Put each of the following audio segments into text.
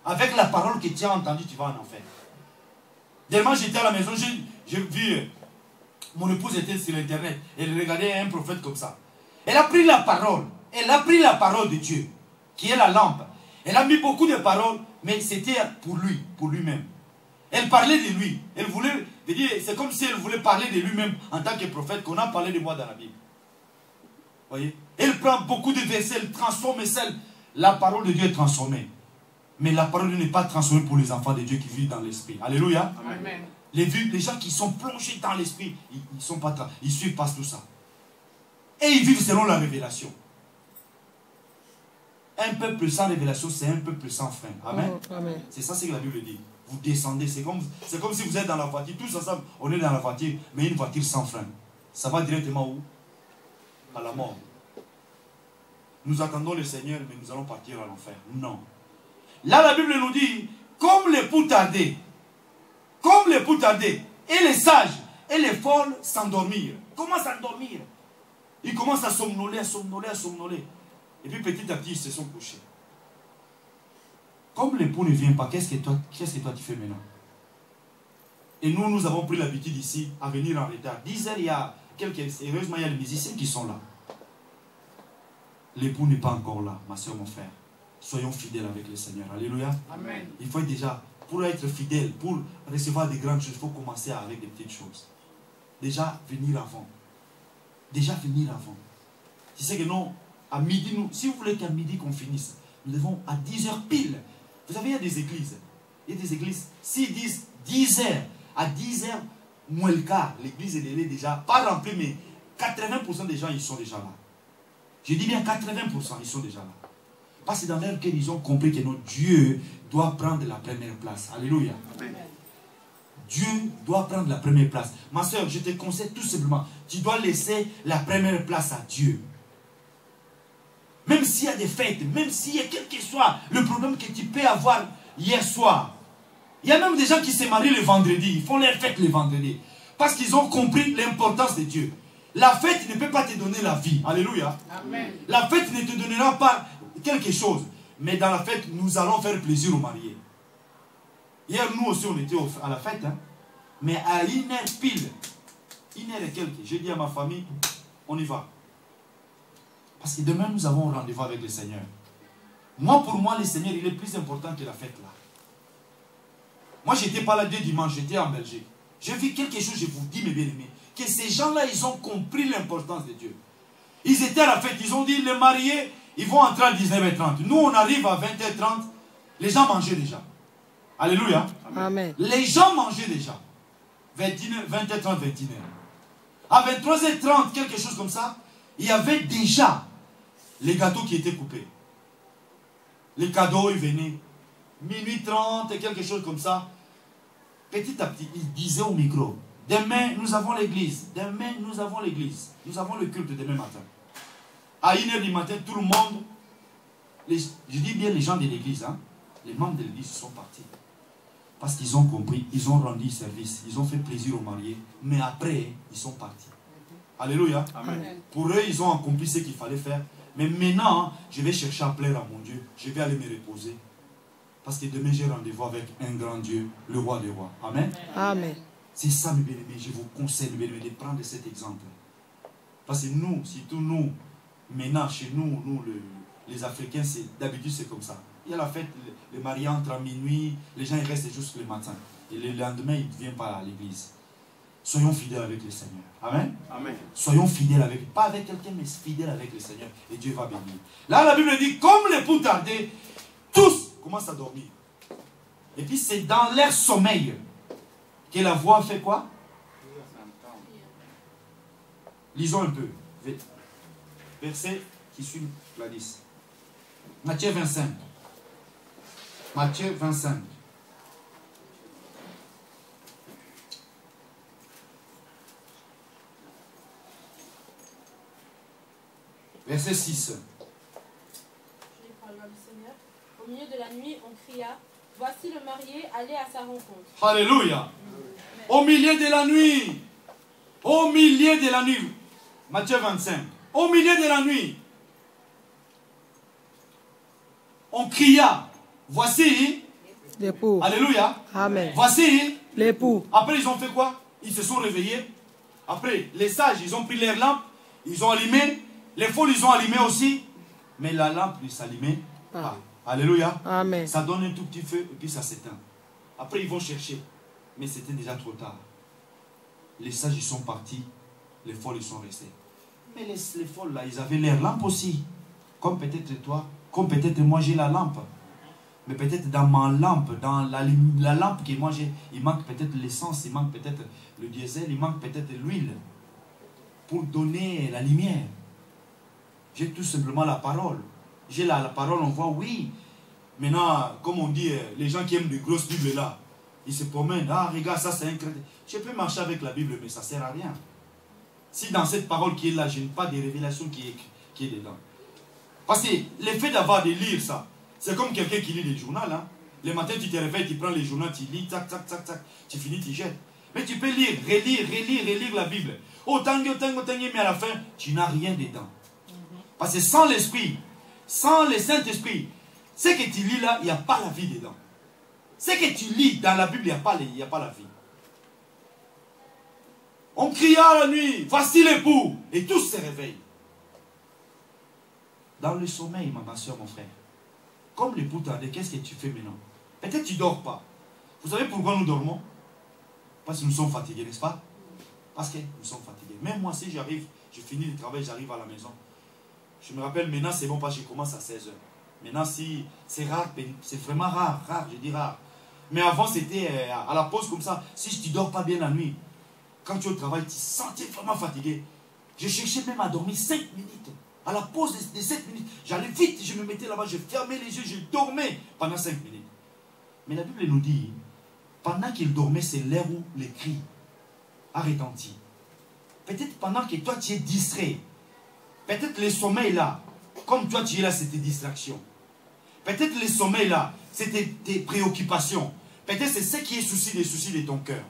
avec la parole que tu as entendue, tu vas en enfer. Dernièrement, j'étais à la maison, j'ai vu, mon épouse était sur l'internet, elle regardait un prophète comme ça. Elle a pris la parole, de Dieu, qui est la lampe. Elle a mis beaucoup de paroles, mais c'était pour lui, pour lui-même. Elle parlait de lui. Elle voulait, c'est comme si elle voulait parler de lui-même en tant que prophète, qu'on a parlé de moi dans la Bible. Voyez? Elle prend beaucoup de versets, elle transforme celle. La parole de Dieu est transformée. Mais la parole de Dieu n'est pas transformée pour les enfants de Dieu qui vivent dans l'esprit. Alléluia. Amen. Les gens qui sont plongés dans l'esprit, ils ne suivent pas tout ça. Et ils vivent selon la révélation. Un peuple sans révélation, c'est un peuple sans frein. Amen. Amen. C'est ça ce que la Bible dit. Vous descendez, c'est comme si vous êtes dans la voiture, tous ensemble, on est dans la voiture, mais une voiture sans frein. Ça va directement où? À la mort. Nous attendons le Seigneur, mais nous allons partir à l'enfer. Non. Là, la Bible nous dit, comme l'époux tardait, et les sages et les folles s'endormirent. Comment s'endormir? Ils commencent à somnoler. Et puis petit à petit, ils se sont couchés. Comme l'époux ne vient pas, qu'est-ce que toi tu fais maintenant? Et nous avons pris l'habitude ici à venir en retard. 10 heures, heureusement, il y a les musiciens qui sont là. L'époux n'est pas encore là, ma soeur, mon frère. Soyons fidèles avec le Seigneur. Alléluia. Amen. Il faut déjà, pour être fidèle, pour recevoir des grandes choses, il faut commencer avec des petites choses. Déjà, venir avant. Tu sais que non, à midi, si vous voulez qu'à midi qu'on finisse, nous devons à 10 heures pile. Vous savez, il y a des églises. S'ils disent 10 heures, à 10 heures, moins le quart, l'église elle est déjà, pas remplie, mais 80% des gens, ils sont déjà là. Je dis bien 80%, ils sont déjà là. Parce que dans leur cœur, ils ont compris que notre Dieu doit prendre la première place. Alléluia. Amen. Dieu doit prendre la première place. Ma soeur, je te conseille tout simplement, tu dois laisser la première place à Dieu. Même s'il y a des fêtes, même s'il y a quel que soit le problème que tu peux avoir hier soir. Il y a même des gens qui se marient le vendredi. Ils font leur fête le vendredi. Parce qu'ils ont compris l'importance de Dieu. La fête ne peut pas te donner la vie. Alléluia. Amen. La fête ne te donnera pas quelque chose. Mais dans la fête, nous allons faire plaisir aux mariés. Hier, nous aussi, on était à la fête. Hein? Mais à 1h pile, 1h et quelques, j'ai dit à ma famille, on y va. Parce que demain, nous avons un rendez-vous avec le Seigneur. Moi, pour moi, le Seigneur, il est plus important que la fête là. Moi, je n'étais pas là dès dimanche, j'étais en Belgique. J'ai vu quelque chose, je vous dis, mes bien-aimés, que ces gens-là, ils ont compris l'importance de Dieu. Ils étaient à la fête, ils ont dit, les mariés, ils vont entrer à 19h30. Nous, on arrive à 20h30, les gens mangeaient déjà. Alléluia. Amen. Les gens mangeaient déjà. 20h30, 21h. À 23h30, quelque chose comme ça, il y avait déjà les gâteaux qui étaient coupés. Les cadeaux, ils venaient. Minuit 30, quelque chose comme ça. Petit à petit, il disait au micro, demain, nous avons l'église. Demain, nous avons l'église. Nous avons le culte demain matin. À 1h du matin, tout le monde, je dis bien les gens de l'église, hein, les membres de l'église sont partis. Parce qu'ils ont compris, ils ont rendu service, ils ont fait plaisir aux mariés, mais après, ils sont partis. Alléluia. Amen. Pour eux, ils ont accompli ce qu'il fallait faire. Mais maintenant, je vais chercher à plaire à mon Dieu. Je vais aller me reposer. Parce que demain, j'ai rendez-vous avec un grand Dieu, le roi des rois. Amen. Amen. C'est ça, mes bien-aimés. Je vous conseille, mes bien-aimés, de prendre cet exemple. Parce que nous, surtout nous, maintenant, chez nous, les Africains, d'habitude, c'est comme ça. Il y a la fête, les mariés entrent à minuit, les gens ils restent jusqu'au matin. Et le lendemain, ils ne viennent pas à l'église. Soyons fidèles avec le Seigneur. Amen. Amen. Soyons fidèles avec, pas avec quelqu'un, mais fidèles avec le Seigneur. Et Dieu va bénir. Là, la Bible dit, comme l'époux tardait, tous commencent à dormir. Et puis, c'est dans leur sommeil que la voix fait quoi? Lisons un peu. Verset qui suit la 10. Matthieu 25. Matthieu 25. Verset 6. Je prends le nom du Seigneur. Au milieu de la nuit, on cria, voici le marié, allez à sa rencontre. Alléluia. Au milieu de la nuit. Au milieu de la nuit. Matthieu 25. Au milieu de la nuit. On cria, voici L'époux. Alléluia. Amen. Voici. L'époux. Après, ils ont fait quoi? Ils se sont réveillés. Après, les sages, ils ont pris leurs lampes. Ils ont allumé. Les faux, ils ont allumé aussi. Mais la lampe ne s'allumait pas. Alléluia. Amen. Ça donne un tout petit feu et puis ça s'éteint. Après, ils vont chercher. Mais c'était déjà trop tard. Les sages, ils sont partis. Les folles, ils sont restés. Mais les folles, là, ils avaient leur lampe aussi. Comme peut-être toi, comme peut-être moi, j'ai la lampe. Mais peut-être dans ma lampe, dans la lampe que moi j'ai, il manque peut-être l'essence, il manque peut-être le diesel, il manque peut-être l'huile. Pour donner la lumière. J'ai tout simplement la parole. J'ai la parole, on voit, oui. Maintenant, comme on dit, les gens qui aiment de grosses Bibles là, ils se promènent. Ah, regarde, ça c'est un chrétien. Je peux marcher avec la Bible, mais ça ne sert à rien. Si dans cette parole qui est là, je n'ai pas de révélation qui est dedans. Parce que l'effet d'avoir de lire ça, c'est comme quelqu'un qui lit les journaux. Hein. Le matin, tu te réveilles, tu prends les journaux, tu lis, tac, tac, tac, tac. Tu finis, tu jettes. Mais tu peux lire, relire la Bible. Autant, mais à la fin, tu n'as rien dedans. Parce que sans l'Esprit, sans le Saint-Esprit, ce que tu lis là, il n'y a pas la vie dedans. Ce que tu lis dans la Bible, il n'y a pas la vie. On cria la nuit, voici l'époux. Et tous se réveillent. Dans le sommeil, ma soeur, mon frère. Comme l'époux tardait, qu'est-ce que tu fais maintenant? Peut-être tu ne dors pas. Vous savez pourquoi nous dormons? Parce que nous sommes fatigués, n'est-ce pas? Parce que nous sommes fatigués. Même moi, si j'arrive, je finis le travail, j'arrive à la maison. Je me rappelle, maintenant, c'est bon, parce que je commence à 16 h. Maintenant, si c'est rare, c'est vraiment rare, je dis rare. Mais avant, c'était à la pause comme ça. Si je ne dors pas bien la nuit, quand tu es au travail, tu te sentais vraiment fatigué. Je cherchais même à dormir 5 minutes. À la pause de 7 minutes, j'allais vite, je me mettais là-bas, je fermais les yeux, je dormais pendant 5 minutes. Mais la Bible nous dit, pendant qu'il dormait, c'est l'heure où les cris a retenti. Peut-être pendant que toi tu es distrait, peut-être le sommeil là, comme toi tu es là, c'était distraction. Peut-être le sommeil là, c'était tes préoccupations. Peut-être c'est ce qui est souci de ton cœur.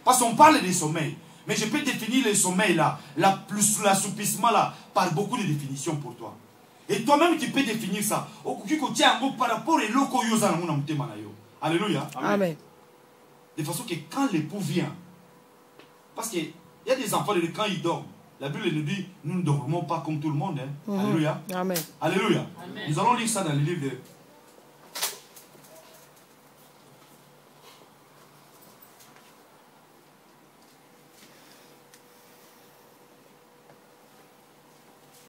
Parce qu'on parle des sommeils. Mais je peux définir le sommeil là, l'assoupissement là, par beaucoup de définitions pour toi. Et toi-même tu peux définir ça. Par rapport à l'okoyosa. Alléluia. Amen. De façon que quand l'époux vient, parce qu'il y a des enfants, quand ils dorment, la Bible nous dit, nous ne dormons pas comme tout le monde. Hein. Alléluia. Amen. Alléluia. Amen. Nous allons lire ça dans le livre